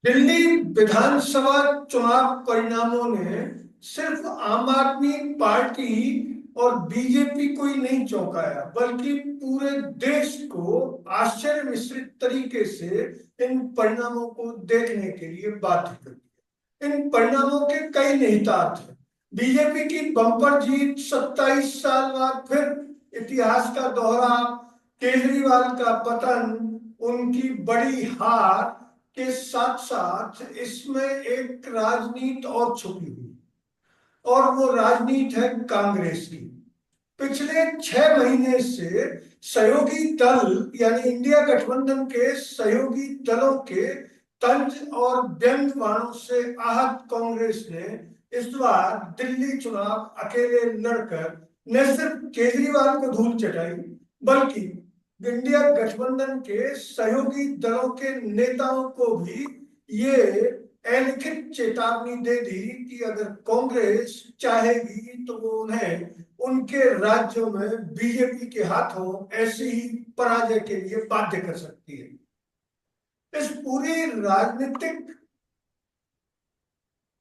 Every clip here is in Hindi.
दिल्ली विधानसभा चुनाव परिणामों ने सिर्फ आम आदमी पार्टी और बीजेपी को ही नहीं चौंकाया, बल्कि पूरे देश को आश्चर्य मिश्रित तरीके से इन परिणामों को देखने के लिए बाध्य कर दिया। इन परिणामों के कई निहितार्थ हैं। बीजेपी की बम्पर जीत, 27 साल बाद फिर इतिहास का दोहराव, केजरीवाल का पतन, उनकी बड़ी हार के साथ साथ इसमें एक राजनीति और छुपी हुई, और वो राजनीति है कांग्रेस की। पिछले 6 महीने से सहयोगी दल यानी इंडिया गठबंधन के सहयोगी दलों के तंज और व्यंग बाणों से आहत कांग्रेस ने इस बार दिल्ली चुनाव अकेले लड़कर न सिर्फ केजरीवाल को धूल चटाई, बल्कि इंडिया गठबंधन के सहयोगी दलों के नेताओं को भी ये अलिखित चेतावनी दे दी कि अगर कांग्रेस चाहेगी तो वो उन्हें उनके राज्यों में बीजेपी के हाथों ऐसी ही पराजय के लिए बाध्य कर सकती है। इस पूरी राजनीतिक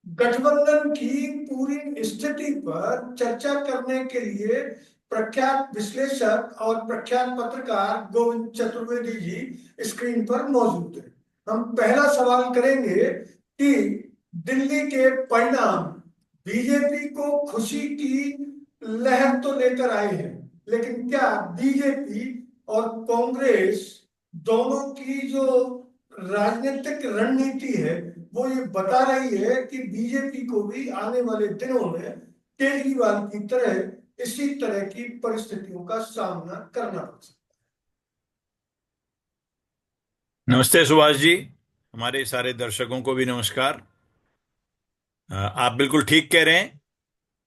गठबंधन की पूरी स्थिति पर चर्चा करने के लिए प्रख्यात विश्लेषक और प्रख्यात पत्रकार गोविंद चतुर्वेदी जी स्क्रीन पर मौजूद हैं। हम पहला सवाल करेंगे कि दिल्ली के परिणाम बीजेपी को खुशी की लहर तो लेकर आए हैं, लेकिन क्या बीजेपी और कांग्रेस दोनों की जो राजनीतिक रणनीति है वो ये बता रही है कि बीजेपी को भी आने वाले दिनों में केजरीवाल की तरह इसी तरह की परिस्थितियों का सामना करना पड़ सकता नमस्ते सुभाष जी। हमारे सारे दर्शकों को भी नमस्कार। आप बिल्कुल ठीक कह रहे हैं।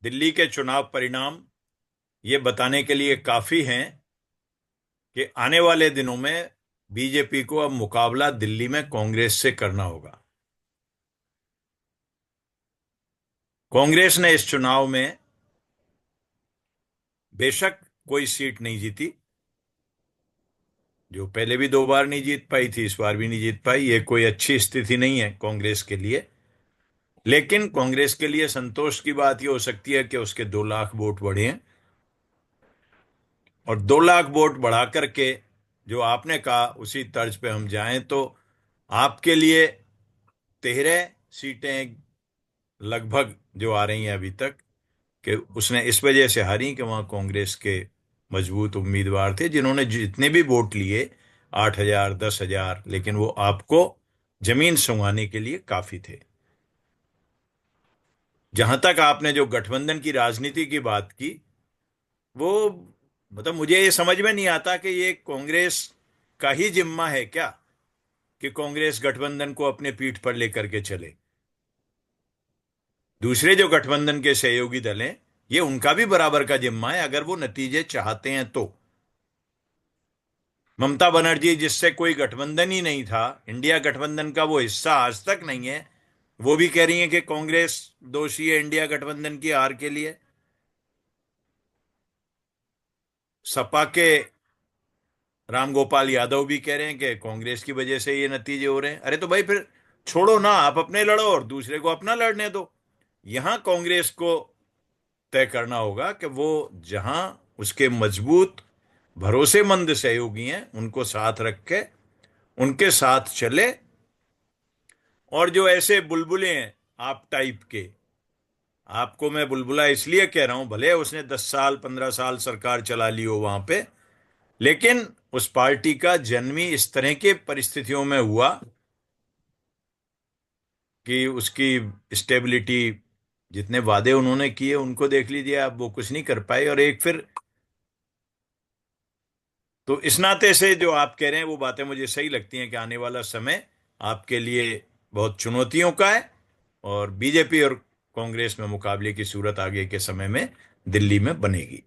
दिल्ली के चुनाव परिणाम ये बताने के लिए काफी हैं कि आने वाले दिनों में बीजेपी को अब मुकाबला दिल्ली में कांग्रेस से करना होगा। कांग्रेस ने इस चुनाव में बेशक कोई सीट नहीं जीती, जो पहले भी 2 बार नहीं जीत पाई थी, इस बार भी नहीं जीत पाई। ये कोई अच्छी स्थिति नहीं है कांग्रेस के लिए। लेकिन कांग्रेस के लिए संतोष की बात यह हो सकती है कि उसके 2 लाख वोट बढ़े हैं, और 2 लाख वोट बढ़ा करके जो आपने कहा उसी तर्ज पे हम जाएं तो आपके लिए 13 सीटें लगभग जो आ रही हैं अभी तक, कि उसने इस वजह से हारी कि वहां कांग्रेस के मजबूत उम्मीदवार थे जिन्होंने जितने भी वोट लिए, 8,000 10,000, लेकिन वो आपको जमीन सुंघाने के लिए काफी थे। जहां तक आपने जो गठबंधन की राजनीति की बात की, वो मतलब मुझे ये समझ में नहीं आता कि ये कांग्रेस का ही जिम्मा है क्या कि कांग्रेस गठबंधन को अपने पीठ पर लेकर के चले। दूसरे जो गठबंधन के सहयोगी दल हैं, ये उनका भी बराबर का जिम्मा है अगर वो नतीजे चाहते हैं तो। ममता बनर्जी, जिससे कोई गठबंधन ही नहीं था, इंडिया गठबंधन का वो हिस्सा आज तक नहीं है, वो भी कह रही है कि कांग्रेस दोषी है इंडिया गठबंधन की हार के लिए। सपा के रामगोपाल यादव भी कह रहे हैं कि कांग्रेस की वजह से ये नतीजे हो रहे हैं। अरे तो भाई फिर छोड़ो ना, आप अपने लड़ो और दूसरे को अपना लड़ने दो। यहां कांग्रेस को तय करना होगा कि वो जहां उसके मजबूत भरोसेमंद सहयोगी हैं उनको साथ रख के उनके साथ चले, और जो ऐसे बुलबुले हैं आप टाइप के, आपको मैं बुलबुला इसलिए कह रहा हूं, भले उसने 10 साल 15 साल सरकार चला ली हो वहां पे, लेकिन उस पार्टी का जन्म ही इस तरह के परिस्थितियों में हुआ कि उसकी स्टेबिलिटी, जितने वादे उन्होंने किए उनको देख लीजिए आप, वो कुछ नहीं कर पाए। और एक फिर तो इस नाते से जो आप कह रहे हैं वो बातें मुझे सही लगती हैं कि आने वाला समय आपके लिए बहुत चुनौतियों का है, और बीजेपी और कांग्रेस में मुकाबले की सूरत आगे के समय में दिल्ली में बनेगी। है।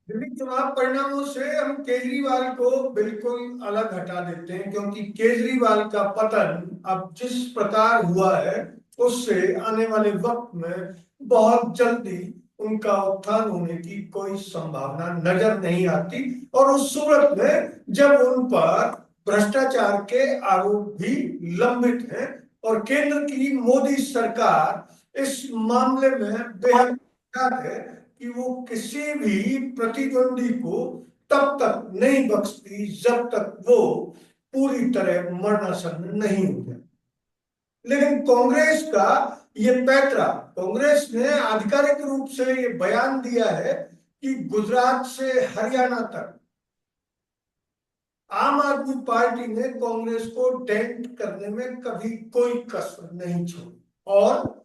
दिल्ली चुनाव परिणामों से हम केजरीवाल को बिल्कुल अलग हटा देते हैं, क्योंकि केजरीवाल का पतन अब जिस प्रकार हुआ है उससे आने वाले वक्त में बहुत जल्दी उनका उत्थान होने की कोई संभावना नजर नहीं आती। और उस सूरत में जब उन पर भ्रष्टाचार के आरोप भी लंबित हैं और केंद्र की मोदी सरकार इस मामले में बेहद याद है कि वो किसी भी प्रतिद्वंदी को तब तक नहीं बख्शती जब तक वो पूरी तरह मरणासन्न नहीं हो जाए। लेकिन कांग्रेस का ये पैतरा, कांग्रेस ने आधिकारिक रूप से ये बयान दिया है कि गुजरात से हरियाणा तक आम आदमी पार्टी ने कांग्रेस को डेंट करने में कभी कोई कसर नहीं छोड़ी और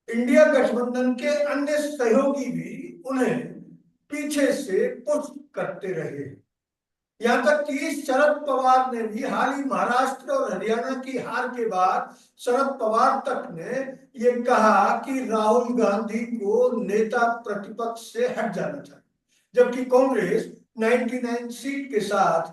इंडिया गठबंधन के अन्य सहयोगी भी उन्हें पीछे से पुश करते रहे। यहां तक कि शरद पवार ने भी हाल ही महाराष्ट्र और हरियाणा की हार के बाद शरद पवार तक ने यह कहा कि राहुल गांधी को नेता प्रतिपक्ष से हट जाना चाहिए, जबकि कांग्रेस 99 सीट के साथ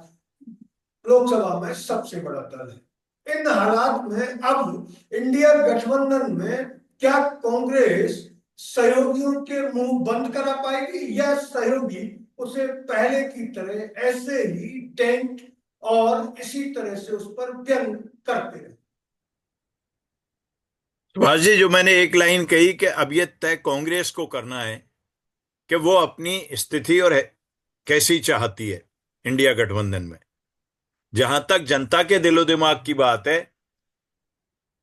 लोकसभा में सबसे बड़ा दल है। इन हालात में अब इंडिया गठबंधन में क्या कांग्रेस सहयोगियों के मुंह बंद करा पाएगी या सहयोगी उसे पहले की तरह ऐसे ही टेंट और इसी तरह से उस पर व्यंग करते रहे? सुभाष जी, जो मैंने एक लाइन कही कि अब यह तय कांग्रेस को करना है कि वो अपनी स्थिति और कैसी चाहती है इंडिया गठबंधन में। जहां तक जनता के दिलो दिमाग की बात है,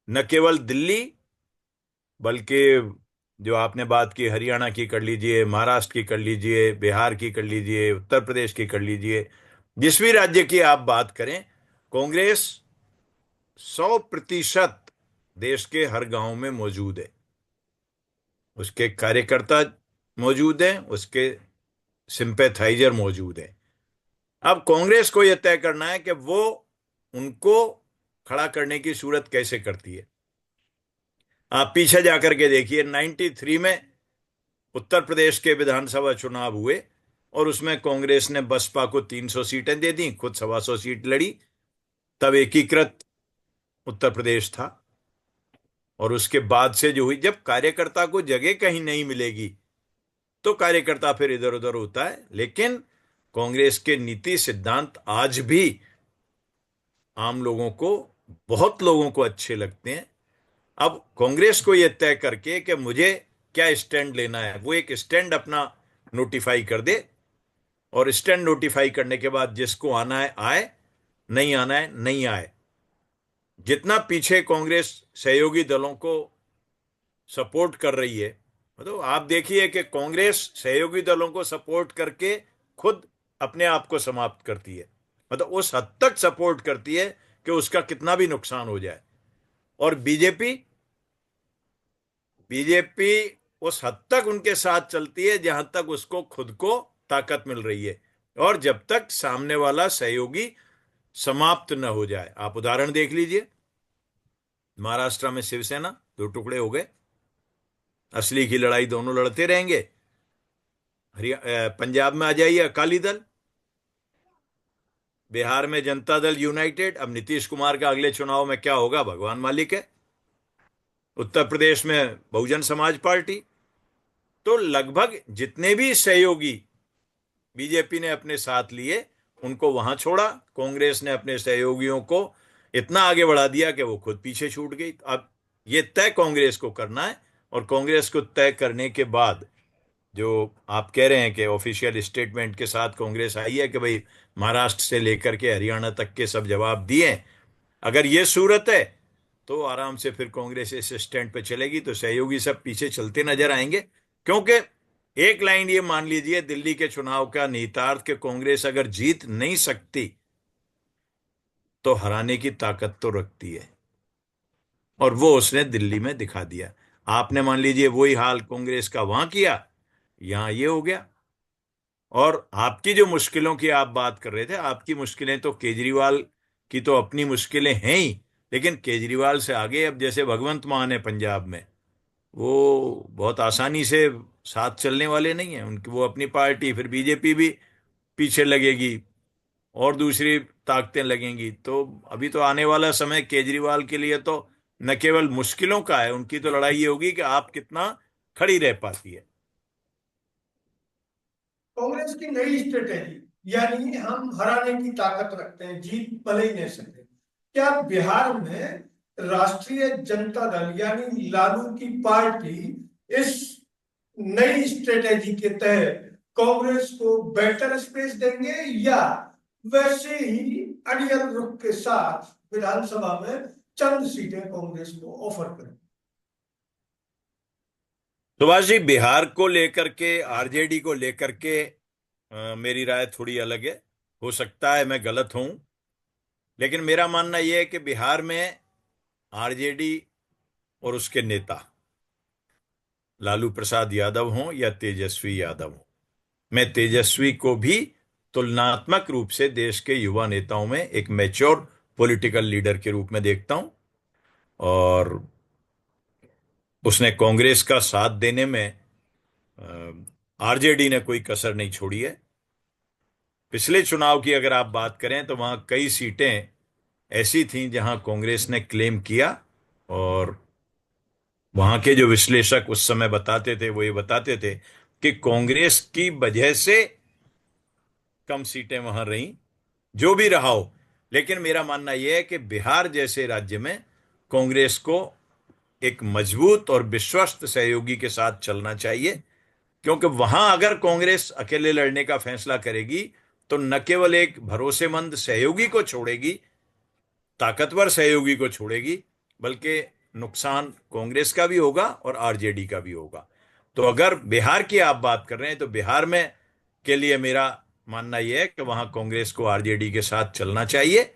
न केवल दिल्ली बल्कि जो आपने बात की हरियाणा की कर लीजिए, महाराष्ट्र की कर लीजिए, बिहार की कर लीजिए, उत्तर प्रदेश की कर लीजिए, जिस भी राज्य की आप बात करें, कांग्रेस 100% देश के हर गांव में मौजूद है। उसके कार्यकर्ता मौजूद हैं, उसके सिंपैथाइजर मौजूद हैं। अब कांग्रेस को यह तय करना है कि वो उनको खड़ा करने की सूरत कैसे करती है। आप पीछे जाकर के देखिए, 93 में उत्तर प्रदेश के विधानसभा चुनाव हुए और उसमें कांग्रेस ने बसपा को 300 सीटें दे दी, खुद 125 सीट लड़ी। तब एकीकृत उत्तर प्रदेश था। और उसके बाद से जो हुई, जब कार्यकर्ता को जगह कहीं नहीं मिलेगी तो कार्यकर्ता फिर इधर उधर होता है। लेकिन कांग्रेस के नीति सिद्धांत आज भी आम लोगों को, बहुत लोगों को अच्छे लगते हैं। अब कांग्रेस को यह तय करके कि मुझे क्या स्टैंड लेना है, वो एक स्टैंड अपना नोटिफाई कर दे और स्टैंड नोटिफाई करने के बाद जिसको आना है आए, नहीं आना है नहीं आए। जितना पीछे कांग्रेस सहयोगी दलों को सपोर्ट कर रही है, मतलब आप देखिए कि कांग्रेस सहयोगी दलों को सपोर्ट करके खुद अपने आप को समाप्त करती है। मतलब उस हद तक सपोर्ट करती है कि उसका कितना भी नुकसान हो जाए। और बीजेपी बीजेपी उस हद तक उनके साथ चलती है जहां तक उसको खुद को ताकत मिल रही है और जब तक सामने वाला सहयोगी समाप्त न हो जाए। आप उदाहरण देख लीजिए, महाराष्ट्र में शिवसेना 2 टुकड़े हो गए, असली की लड़ाई दोनों लड़ते रहेंगे। पंजाब में आ जाइए, अकाली दल। बिहार में जनता दल यूनाइटेड। अब नीतीश कुमार का अगले चुनाव में क्या होगा, भगवान मालिक है। उत्तर प्रदेश में बहुजन समाज पार्टी। तो लगभग जितने भी सहयोगी बीजेपी ने अपने साथ लिए उनको वहां छोड़ा। कांग्रेस ने अपने सहयोगियों को इतना आगे बढ़ा दिया कि वो खुद पीछे छूट गई। अब ये तय कांग्रेस को करना है और कांग्रेस को तय करने के बाद जो आप कह रहे हैं कि ऑफिशियल स्टेटमेंट के साथ कांग्रेस आई है कि भाई महाराष्ट्र से लेकर के हरियाणा तक के सब जवाब दिए। अगर ये सूरत है तो आराम से फिर कांग्रेस इस स्टैंड पे चलेगी तो सहयोगी सब पीछे चलते नजर आएंगे। क्योंकि एक लाइन ये मान लीजिए, दिल्ली के चुनाव का निहितार्थ कि कांग्रेस अगर जीत नहीं सकती तो हराने की ताकत तो रखती है और वो उसने दिल्ली में दिखा दिया। आपने मान लीजिए वही हाल कांग्रेस का वहां किया, यहां ये हो गया। और आपकी जो मुश्किलों की आप बात कर रहे थे, आपकी मुश्किलें तो केजरीवाल की तो अपनी मुश्किलें हैं ही, लेकिन केजरीवाल से आगे अब जैसे भगवंत मान है पंजाब में, वो बहुत आसानी से साथ चलने वाले नहीं है उनकी। वो अपनी पार्टी, फिर बीजेपी भी पीछे लगेगी और दूसरी ताकतें लगेंगी। तो अभी तो आने वाला समय केजरीवाल के लिए तो न केवल मुश्किलों का है, उनकी तो लड़ाई ये होगी कि आप कितना खड़ी रह पाती है। कांग्रेस की नई स्ट्रेटेजी यानी हम हराने की ताकत रखते हैं, जीत भले ही नहीं सकते। क्या बिहार में राष्ट्रीय जनता दल यानी लालू की पार्टी इस नई स्ट्रेटेजी के तहत कांग्रेस को बेटर स्पेस देंगे, या वैसे ही अड़ियल रुख के साथ विधानसभा में चंद सीटें कांग्रेस को ऑफर करें? सुभाष जी, बिहार को लेकर के, आरजेडी को लेकर के मेरी राय थोड़ी अलग है। हो सकता है मैं गलत हूं, लेकिन मेरा मानना यह है कि बिहार में आरजेडी और उसके नेता लालू प्रसाद यादव हों या तेजस्वी यादव हों, मैं तेजस्वी को भी तुलनात्मक रूप से देश के युवा नेताओं में एक मैच्योर पॉलिटिकल लीडर के रूप में देखता हूं। और उसने कांग्रेस का साथ देने में आरजेडी ने कोई कसर नहीं छोड़ी है। पिछले चुनाव की अगर आप बात करें तो वहां कई सीटें ऐसी थीं जहां कांग्रेस ने क्लेम किया, और वहां के जो विश्लेषक उस समय बताते थे वो ये बताते थे कि कांग्रेस की वजह से कम सीटें वहां रहीं। जो भी रहा हो, लेकिन मेरा मानना यह है कि बिहार जैसे राज्य में कांग्रेस को एक मजबूत और विश्वस्त सहयोगी के साथ चलना चाहिए, क्योंकि वहां अगर कांग्रेस अकेले लड़ने का फैसला करेगी तो न केवल एक भरोसेमंद सहयोगी को छोड़ेगी, ताकतवर सहयोगी को छोड़ेगी, बल्कि नुकसान कांग्रेस का भी होगा और आरजेडी का भी होगा। तो अगर बिहार की आप बात कर रहे हैं तो बिहार में के लिए मेरा मानना यह है कि वहां कांग्रेस को आरजेडी के साथ चलना चाहिए।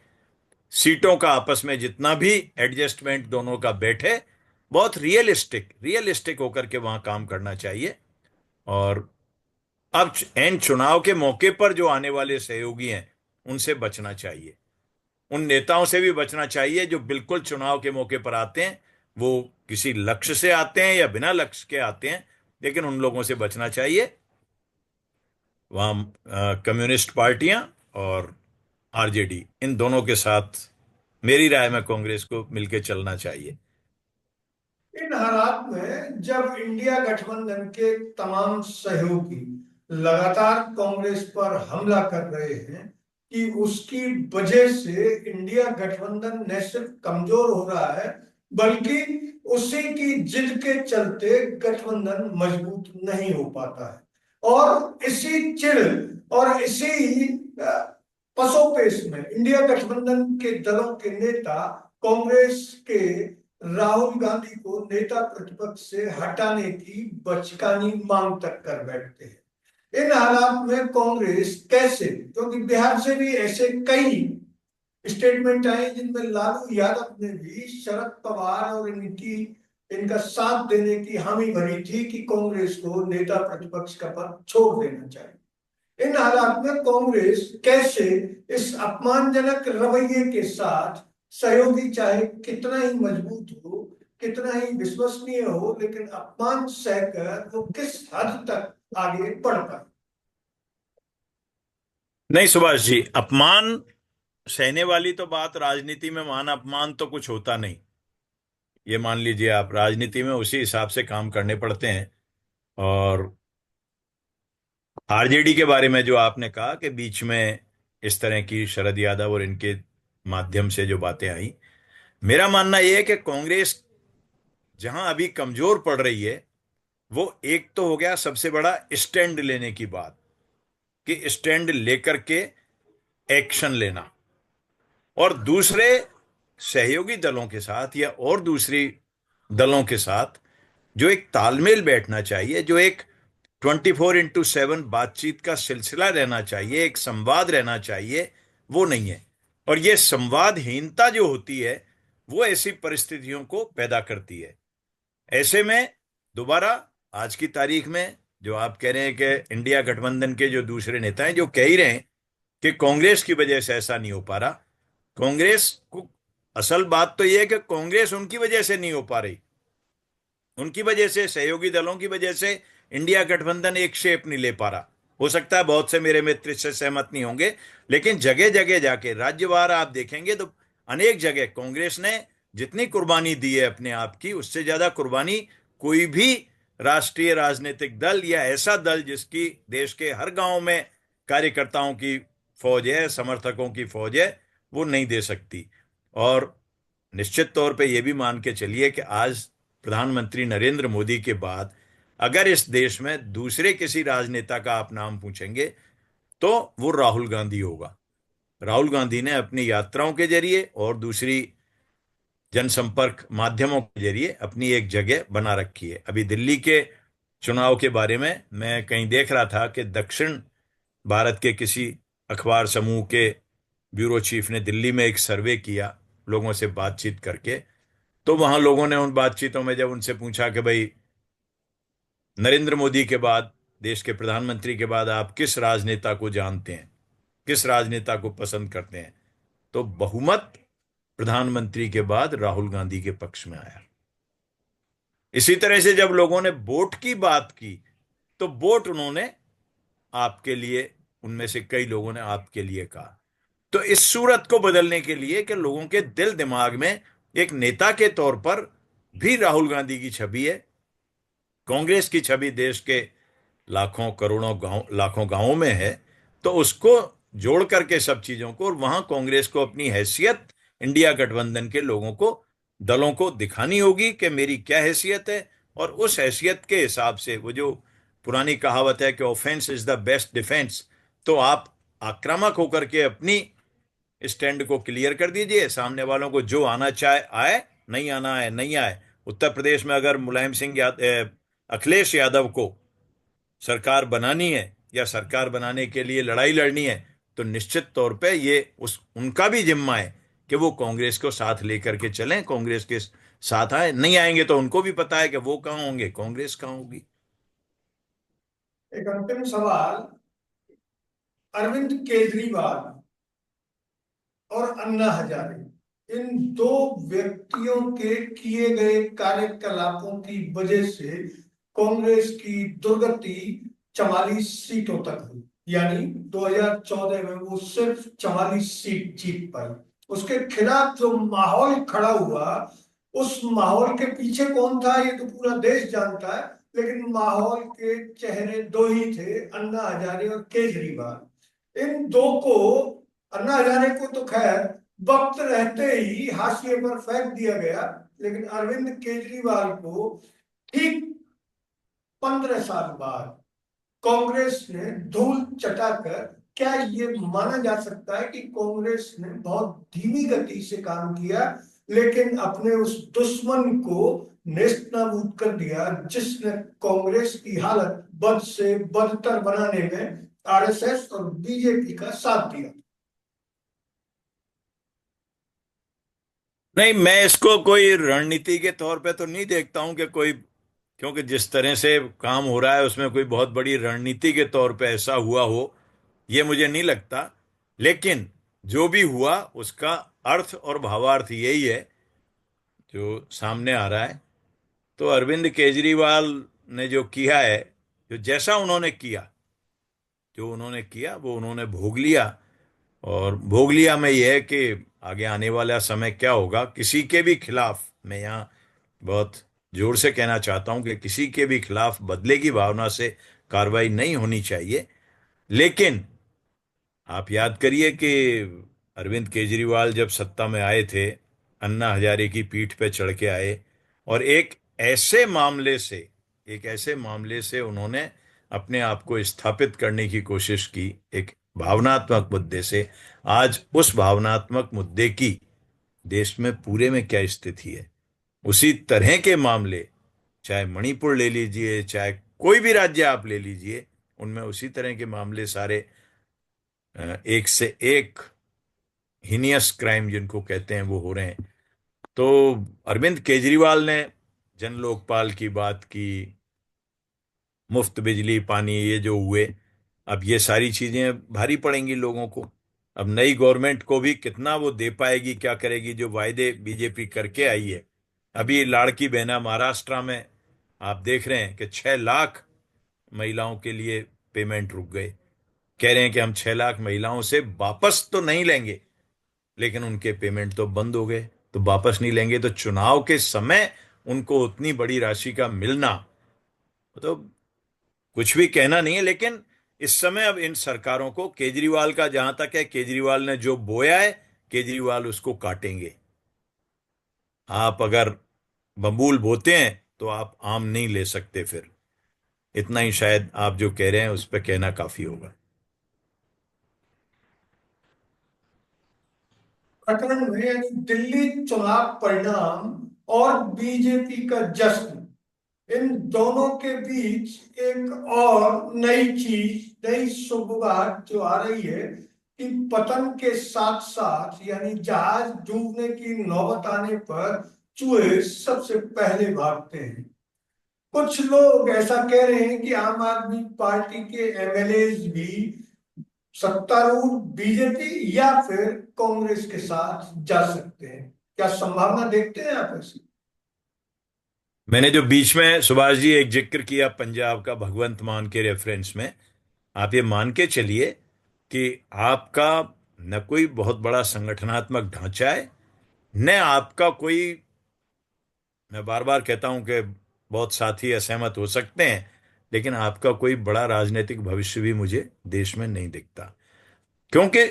सीटों का आपस में जितना भी एडजस्टमेंट दोनों का बैठे, बहुत रियलिस्टिक रियलिस्टिक होकर के वहां काम करना चाहिए। और अब एन चुनाव के मौके पर जो आने वाले सहयोगी हैं उनसे बचना चाहिए, उन नेताओं से भी बचना चाहिए जो बिल्कुल चुनाव के मौके पर आते हैं, वो किसी लक्ष्य से आते हैं या बिना लक्ष्य के आते हैं, लेकिन उन लोगों से बचना चाहिए। वहां कम्युनिस्ट पार्टियां और आरजेडी, इन दोनों के साथ मेरी राय में कांग्रेस को मिलकर चलना चाहिए। इन हालात में जब इंडिया गठबंधन के तमाम सहयोगी लगातार कांग्रेस पर हमला कर रहे हैं कि उसकी वजह से इंडिया गठबंधन न सिर्फ कमजोर हो रहा है, बल्कि उसी की जिद के चलते गठबंधन मजबूत नहीं हो पाता है। और इसी चिढ़ और इसी पसोपेश में इंडिया गठबंधन के दलों के नेता कांग्रेस के राहुल गांधी को नेता प्रतिपक्ष से हटाने की बचकानी मांग तक कर बैठते हैं। इन हालात में कांग्रेस कैसे, क्योंकि बिहार से भी ऐसे कई स्टेटमेंट आए जिनमें लालू यादव ने भी शरद पवार और इनका साथ देने की हामी भरी थी कि कांग्रेस को नेता प्रतिपक्ष का पद छोड़ देना चाहिए। इन हालात में कांग्रेस कैसे इस अपमानजनक रवैये के साथ, सहयोगी चाहे कितना ही मजबूत हो, कितना ही विश्वसनीय हो, लेकिन अपमान सहकर वो किस हद तक आगे बढ़ पाए? नहीं सुभाष जी, अपमान सहने वाली तो बात राजनीति में, मान अपमान तो कुछ होता नहीं। ये मान लीजिए आप, राजनीति में उसी हिसाब से काम करने पड़ते हैं। और आरजेडी के बारे में जो आपने कहा कि बीच में इस तरह की शरद यादव और इनके माध्यम से जो बातें आई, मेरा मानना यह है कि कांग्रेस जहां अभी कमजोर पड़ रही है, वो एक तो हो गया सबसे बड़ा स्टैंड लेने की बात, कि स्टैंड लेकर के एक्शन लेना, और दूसरे सहयोगी दलों के साथ या और दूसरी दलों के साथ जो एक तालमेल बैठना चाहिए, जो एक 24x7 बातचीत का सिलसिला रहना चाहिए, एक संवाद रहना चाहिए, वो नहीं है। और ये संवादहीनता जो होती है वो ऐसी परिस्थितियों को पैदा करती है। ऐसे में दोबारा आज की तारीख में जो आप कह रहे हैं कि इंडिया गठबंधन के जो दूसरे नेता हैं जो कह ही रहे हैं कि कांग्रेस की वजह से ऐसा नहीं हो पा रहा, कांग्रेस को असल बात तो यह है कि कांग्रेस उनकी वजह से नहीं हो पा रही, उनकी वजह से, सहयोगी दलों की वजह से इंडिया गठबंधन एक शेप नहीं ले पा रहा। हो सकता है बहुत से मेरे मित्र इससे सहमत नहीं होंगे, लेकिन जगह जगह जाके राज्यवार आप देखेंगे तो अनेक जगह कांग्रेस ने जितनी कुर्बानी दी है अपने आप की, उससे ज्यादा कुर्बानी कोई भी राष्ट्रीय राजनीतिक दल या ऐसा दल जिसकी देश के हर गांव में कार्यकर्ताओं की फौज है, समर्थकों की फौज है, वो नहीं दे सकती। और निश्चित तौर पे ये भी मान के चलिए कि आज प्रधानमंत्री नरेंद्र मोदी के बाद अगर इस देश में दूसरे किसी राजनेता का आप नाम पूछेंगे तो वो राहुल गांधी होगा। राहुल गांधी ने अपनी यात्राओं के जरिए और दूसरी जनसंपर्क माध्यमों के जरिए अपनी एक जगह बना रखी है। अभी दिल्ली के चुनाव के बारे में मैं कहीं देख रहा था कि दक्षिण भारत के किसी अखबार समूह के ब्यूरो चीफ ने दिल्ली में एक सर्वे किया लोगों से बातचीत करके। तो वहां लोगों ने उन बातचीतों में जब उनसे पूछा कि भाई नरेंद्र मोदी के बाद, देश के प्रधानमंत्री के बाद आप किस राजनेता को जानते हैं, किस राजनेता को पसंद करते हैं, तो बहुमत प्रधानमंत्री के बाद राहुल गांधी के पक्ष में आया। इसी तरह से जब लोगों ने वोट की बात की तो वोट उन्होंने आपके लिए, उनमें से कई लोगों ने आपके लिए कहा। तो इस सूरत को बदलने के लिए कि लोगों के दिल दिमाग में एक नेता के तौर पर भी राहुल गांधी की छवि है, कांग्रेस की छवि देश के लाखों करोड़ों गांव, लाखों गांवों में है, तो उसको जोड़ करके सब चीजों को, और वहां कांग्रेस को अपनी हैसियत इंडिया गठबंधन के लोगों को, दलों को दिखानी होगी कि मेरी क्या हैसियत है। और उस हैसियत के हिसाब से वो जो पुरानी कहावत है कि offence is the best defence, तो आप आक्रामक होकर के अपनी स्टैंड को क्लियर कर दीजिए, सामने वालों को जो आना चाहे आए, नहीं आना है नहीं आए। उत्तर प्रदेश में अगर मुलायम सिंह अखिलेश यादव को सरकार बनानी है या सरकार बनाने के लिए लड़ाई लड़नी है, तो निश्चित तौर पे ये उस उनका भी जिम्मा है कि वो कांग्रेस को साथ लेकर के चलें, कांग्रेस के साथ आए। नहीं आएंगे तो उनको भी पता है कि वो कहाँ होंगे, कांग्रेस कहाँ होगी। एक अंतिम सवाल, अरविंद केजरीवाल और अन्ना हजारे, इन दो व्यक्तियों के किए गए कार्यकलापों की वजह से कांग्रेस की दुर्गति 44 सीटों तक हुई। यानी 2014 में वो सिर्फ 44 सीट जीत पाई। उसके खिलाफ जो माहौल खड़ा हुआ, उस माहौल के पीछे कौन था ये तो पूरा देश जानता है, लेकिन माहौल के चेहरे दो ही थे, अन्ना हजारे और केजरीवाल। इन दो को, अन्ना हजारे को तो खैर वक्त रहते ही हाशिए पर फेंक दिया गया, लेकिन अरविंद केजरीवाल को ठीक 15 साल बाद कांग्रेस ने धूल चटाकर, क्या ये माना जा सकता है कि कांग्रेस ने बहुत धीमी गति से काम किया, लेकिन अपने उस दुश्मन को नेस्तनाबूद कर दिया जिसने कांग्रेस की हालत बद से बदतर बनाने में आरएसएस और बीजेपी का साथ दिया? नहीं, मैं इसको कोई रणनीति के तौर पे तो नहीं देखता हूं कि कोई, क्योंकि जिस तरह से काम हो रहा है उसमें कोई बहुत बड़ी रणनीति के तौर पे ऐसा हुआ हो, ये मुझे नहीं लगता। लेकिन जो भी हुआ उसका अर्थ और भावार्थ यही है जो सामने आ रहा है। तो अरविंद केजरीवाल ने जो किया है, जो जैसा उन्होंने किया, जो उन्होंने किया वो उन्होंने भोग लिया। और भोग लिया में यह है कि आगे आने वाला समय क्या होगा, किसी के भी खिलाफ, मैं यहाँ बहुत जोर से कहना चाहता हूं कि किसी के भी खिलाफ बदले की भावना से कार्रवाई नहीं होनी चाहिए। लेकिन आप याद करिए कि अरविंद केजरीवाल जब सत्ता में आए थे, अन्ना हजारे की पीठ पे चढ़ के आए और ऐसे मामले से एक ऐसे मामले से उन्होंने अपने आप को स्थापित करने की कोशिश की, एक भावनात्मक मुद्दे से। आज उस भावनात्मक मुद्दे की देश में पूरे में क्या स्थिति है, उसी तरह के मामले, चाहे मणिपुर ले लीजिए, चाहे कोई भी राज्य आप ले लीजिए, उनमें उसी तरह के मामले सारे एक से एक हीनियस क्राइम जिनको कहते हैं वो हो रहे हैं। तो अरविंद केजरीवाल ने जन लोकपाल की बात की, मुफ्त बिजली पानी ये जो हुए, अब ये सारी चीजें भारी पड़ेंगी लोगों को। अब नई गवर्नमेंट को भी कितना वो दे पाएगी, क्या करेगी, जो वायदे बीजेपी करके आई है। अभी लाड़की बहना महाराष्ट्र में आप देख रहे हैं कि 6 लाख महिलाओं के लिए पेमेंट रुक गए। कह रहे हैं कि हम 6 लाख महिलाओं से वापस तो नहीं लेंगे, लेकिन उनके पेमेंट तो बंद हो गए। तो वापस नहीं लेंगे तो चुनाव के समय उनको उतनी बड़ी राशि का मिलना, तो कुछ भी कहना नहीं है। लेकिन इस समय अब इन सरकारों को, केजरीवाल का जहां तक है, केजरीवाल ने जो बोया है केजरीवाल उसको काटेंगे। आप अगर बबूल बोते हैं तो आप आम नहीं ले सकते फिर। इतना ही शायद आप जो कह रहे हैं उस पर कहना काफी होगा। प्रकरण में यानी दिल्ली चुनाव परिणाम और बीजेपी का जश्न, इन दोनों के बीच एक और नई चीज, नई शुरुआत जो आ रही है कि पतन के साथ साथ यानी जहाज डूबने की नौबत आने पर चूहे सबसे पहले भागते हैं। कुछ लोग ऐसा कह रहे हैं कि आम आदमी पार्टी के एमएलए भी सत्तारूढ़ बीजेपी या फिर कांग्रेस के साथ जा सकते हैं। क्या संभावना देखते हैं आप ऐसी? मैंने जो बीच में सुभाष जी एक जिक्र किया पंजाब का भगवंत मान के रेफरेंस में, आप ये मान के चलिए कि आपका न कोई बहुत बड़ा संगठनात्मक ढांचा है, न आपका कोई, मैं बार बार कहता हूं कि बहुत साथी असहमत हो सकते हैं, लेकिन आपका कोई बड़ा राजनीतिक भविष्य भी मुझे देश में नहीं दिखता। क्योंकि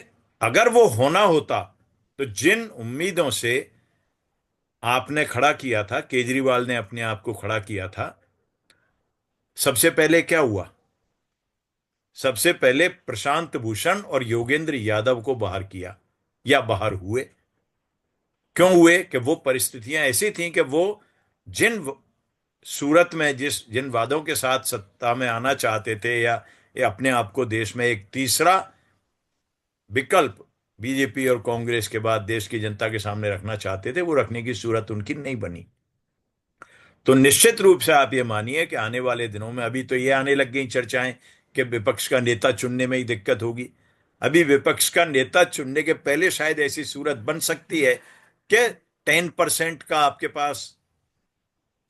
अगर वो होना होता तो जिन उम्मीदों से आपने खड़ा किया था, केजरीवाल ने अपने आप को खड़ा किया था, सबसे पहले क्या हुआ? सबसे पहले प्रशांत भूषण और योगेंद्र यादव को बाहर किया, या बाहर हुए। क्यों हुए? कि वो परिस्थितियां ऐसी थीं कि वो सूरत में जिन वादों के साथ सत्ता में आना चाहते थे, या अपने आप को देश में एक तीसरा विकल्प बीजेपी और कांग्रेस के बाद देश की जनता के सामने रखना चाहते थे, वो रखने की सूरत उनकी नहीं बनी। तो निश्चित रूप से आप ये मानिए कि आने वाले दिनों में, अभी तो ये आने लग गई चर्चाएं कि विपक्ष का नेता चुनने में ही दिक्कत होगी। अभी विपक्ष का नेता चुनने के पहले शायद ऐसी सूरत बन सकती है कि 10% का आपके पास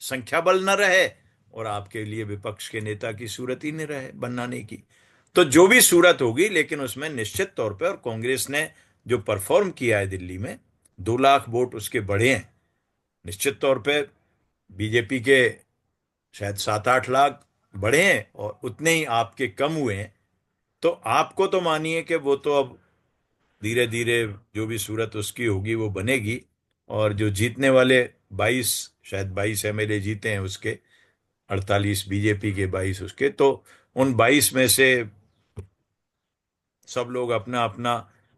संख्या बल न रहे और आपके लिए विपक्ष के नेता की सूरत ही नहीं रहे बनाने की। तो जो भी सूरत होगी, लेकिन उसमें निश्चित तौर पे, और कांग्रेस ने जो परफॉर्म किया है दिल्ली में, 2 लाख वोट उसके बढ़े हैं। निश्चित तौर पे बीजेपी के शायद 7-8 लाख बढ़े हैं और उतने ही आपके कम हुए हैं। तो आपको तो मानिए कि वो तो अब धीरे धीरे जो भी सूरत उसकी होगी वो बनेगी। और जो जीतने वाले 22, शायद 22 एमएलए जीते हैं उसके, 48 बीजेपी के, 22 उसके, तो उन 22 में से सब लोग अपना अपना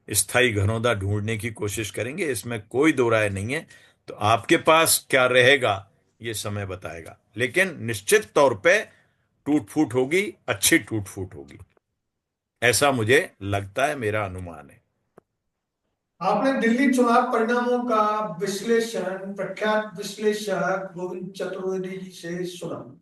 स्थायी घरौंदा ढूंढने की कोशिश करेंगे, इसमें कोई दो राय नहीं है। तो आपके पास क्या रहेगा ये समय बताएगा, लेकिन निश्चित तौर पे टूट फूट होगी, अच्छी टूट फूट होगी, ऐसा मुझे लगता है, मेरा अनुमान है। आपने दिल्ली चुनाव परिणामों का विश्लेषण प्रख्यात विश्लेषक गोविंद चतुर्वेदी जी से सुना।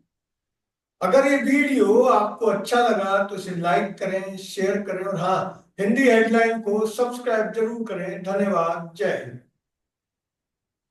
अगर ये वीडियो आपको अच्छा लगा तो इसे लाइक करें, शेयर करें और हाँ, हिंदी हेडलाइन को सब्सक्राइब जरूर करें। धन्यवाद। जय हिंद।